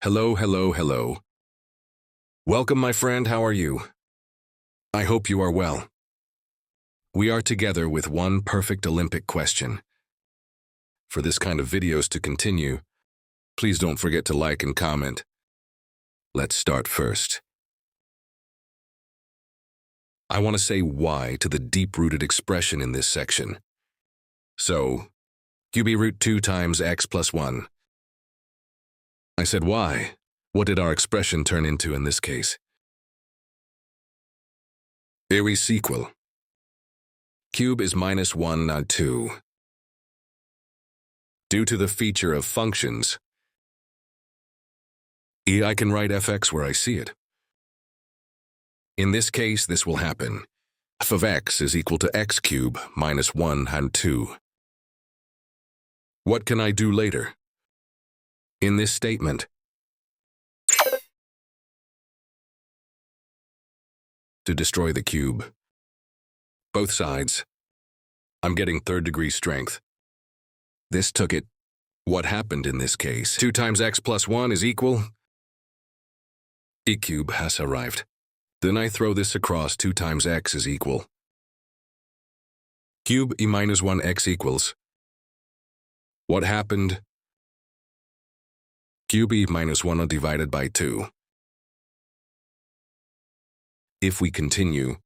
Hello, hello, hello. Welcome, my friend. How are you? I hope you are well. We are together with one perfect Olympic question. For this kind of videos to continue, please don't forget to like and comment. Let's start first. I want to say why to the deep-rooted expression in this section. So, QB root 2 times x plus 1. I said why. What did our expression turn into in this case? Here we sequel. Cube is minus 1, not 2. Due to the feature of functions, I can write fx where I see it. In this case, this will happen. F of x is equal to x cubed minus 1 and 2. What can I do later? In this statement, to destroy the cube. Both sides. I'm getting third-degree strength. This took it. What happened in this case? 2 times x plus 1 is equal. E cube has arrived. Then I throw this across. 2 times x is equal. Cube e minus 1 x equals. What happened? Cube e minus 1 divided by 2. If we continue,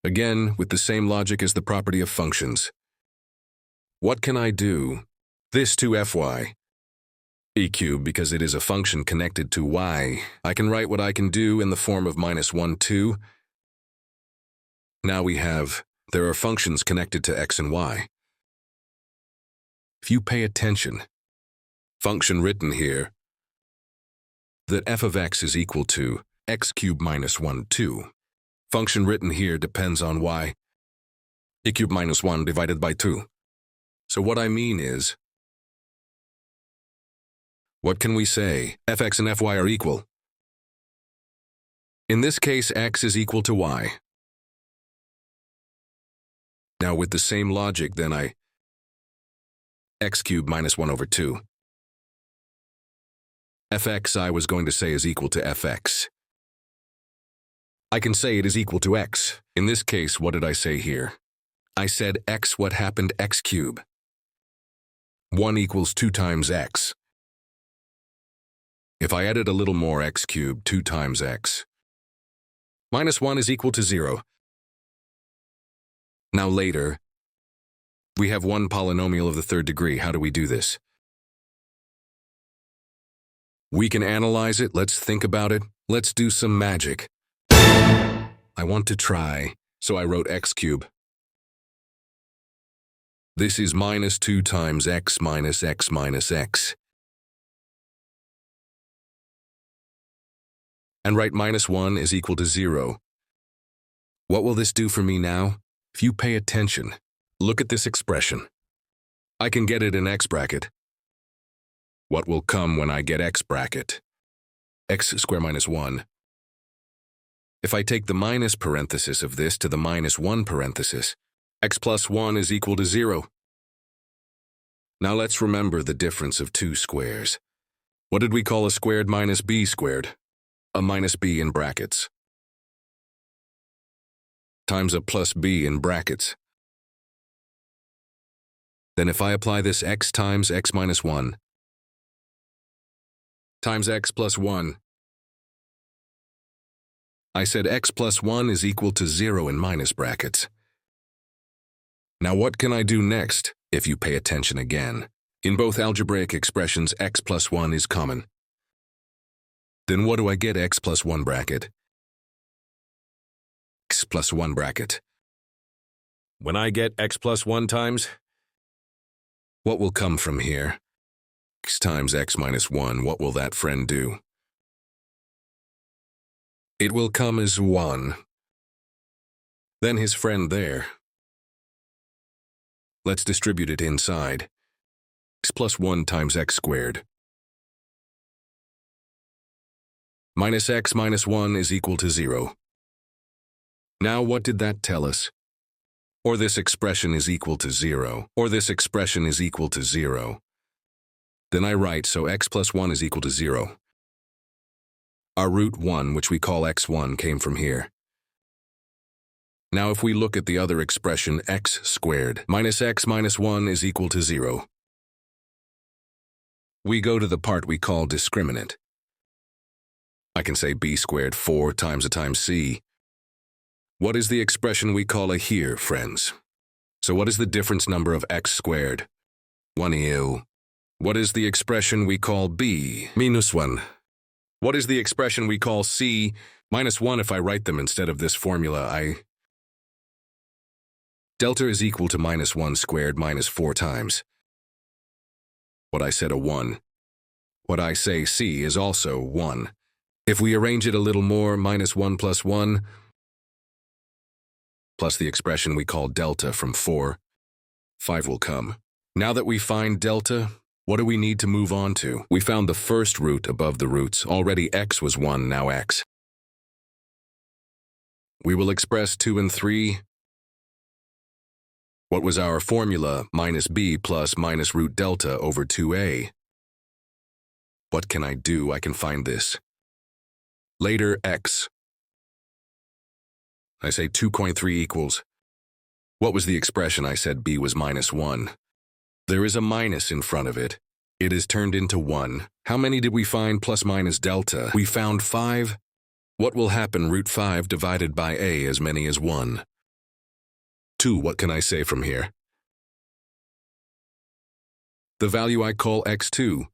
again with the same logic as the property of functions. What can I do? This to fy. E cubed, because it is a function connected to y, I can write what I can do in the form of minus 1, 2. Now there are functions connected to x and y. If you pay attention, function written here, that f of x is equal to x cubed minus 1, 2. Function written here depends on y, e cubed minus 1 divided by 2. So what I mean is, what can we say? Fx and fy are equal. In this case, x is equal to y. Now with the same logic, then x cubed minus 1 over 2. Fx I was going to say is equal to fx. I can say it is equal to x. In this case, what did I say here? I said x, what happened, x cubed. 1 equals 2 times x. If I added a little more, x cubed, 2 times x. Minus 1 is equal to 0. Now later, we have one polynomial of the third degree. How do we do this? We can analyze it. Let's think about it. Let's do some magic. I want to try, so I wrote x cubed. This is minus 2 times x minus x minus x. And write minus 1 is equal to 0. What will this do for me now? If you pay attention, look at this expression. I can get it in x bracket. What will come when I get x bracket? X squared minus 1. If I take the minus parenthesis of this to the minus 1 parenthesis, x plus 1 is equal to 0. Now let's remember the difference of two squares. What did we call a squared minus b squared? A minus b in brackets times a plus b in brackets. Then if I apply this x times x minus 1 times x plus 1, I said x plus 1 is equal to 0 in minus brackets. Now what can I do next? If you pay attention again, in both algebraic expressions x plus 1 is common. Then what do I get? X plus 1 bracket. X plus 1 bracket. When I get x plus 1 times, what will come from here? X times x minus 1, what will that friend do? It will come as 1. Then his friend there. Let's distribute it inside. X plus 1 times x squared. Minus x minus 1 is equal to 0. Now what did that tell us? Or this expression is equal to 0. Or this expression is equal to 0. Then I write, so x plus 1 is equal to 0. Our root 1, which we call x1, came from here. Now if we look at the other expression, x squared minus x minus 1 is equal to 0. We go to the part we call discriminant. I can say b squared 4 times a times c. What is the expression we call a here, friends? So what is the difference number of x squared? 1 What is the expression we call b? Minus 1. What is the expression we call c? Minus 1. If I write them instead of this formula, delta is equal to minus 1 squared minus 4 times. What I said a 1. What I say c is also 1. If we arrange it a little more, minus 1 plus 1, plus the expression we call delta from 4, 5 will come. Now that we find delta, what do we need to move on to? We found the first root above the roots. Already x was 1, now x. We will express 2 and 3. What was our formula? Minus b plus minus root delta over 2a. What can I do? I can find this. Later, x. I say 2.3 equals. What was the expression? I said b was minus 1. There is a minus in front of it. It is turned into 1. How many did we find plus minus delta? We found 5. What will happen? Root 5 divided by a, as many as 1. 2. What can I say from here? The value I call x2.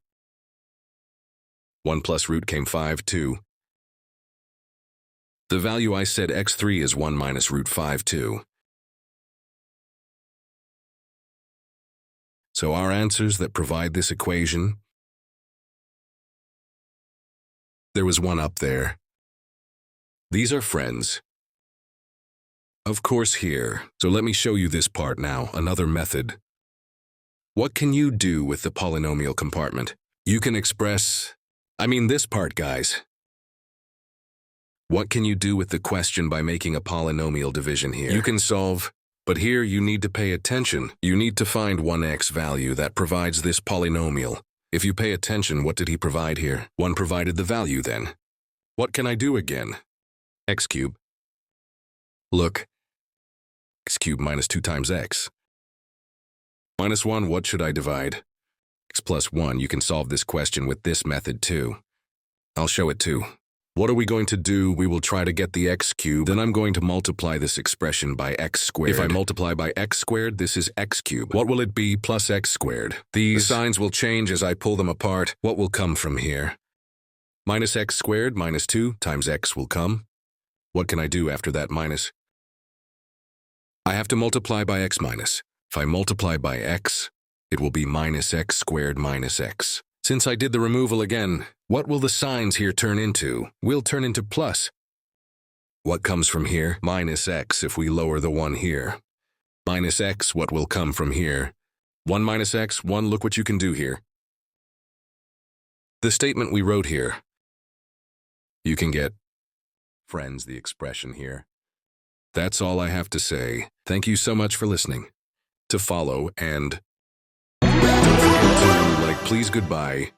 1 plus root came 5, 2. The value I said x3 is 1 minus root 5, 2. So our answers that provide this equation, there was one up there. These are friends. Of course here. So let me show you this part now, another method. What can you do with the polynomial compartment? You can express, this part, guys. What can you do with the question by making a polynomial division here? You can solve, but here you need to pay attention. You need to find 1x value that provides this polynomial. If you pay attention, what did he provide here? 1 provided the value then. What can I do again? X cubed. Look. X cubed minus 2 times x. Minus 1, what should I divide? X plus 1, you can solve this question with this method too. I'll show it too. What are we going to do? We will try to get the x cubed. Then I'm going to multiply this expression by x squared. If I multiply by x squared, this is x cubed. What will it be? Plus x squared. These signs will change as I pull them apart. What will come from here? Minus x squared minus 2 times x will come. What can I do after that minus? I have to multiply by x minus. If I multiply by x, it will be minus x squared minus x. Since I did the removal again, what will the signs here turn into? Will turn into plus. What comes from here? Minus x if we lower the 1 here. Minus x, what will come from here? 1 minus x, 1, look what you can do here. The statement we wrote here. You can get, friends, the expression here. That's all I have to say. Thank you so much for listening. To follow and don't forget to like, please, goodbye.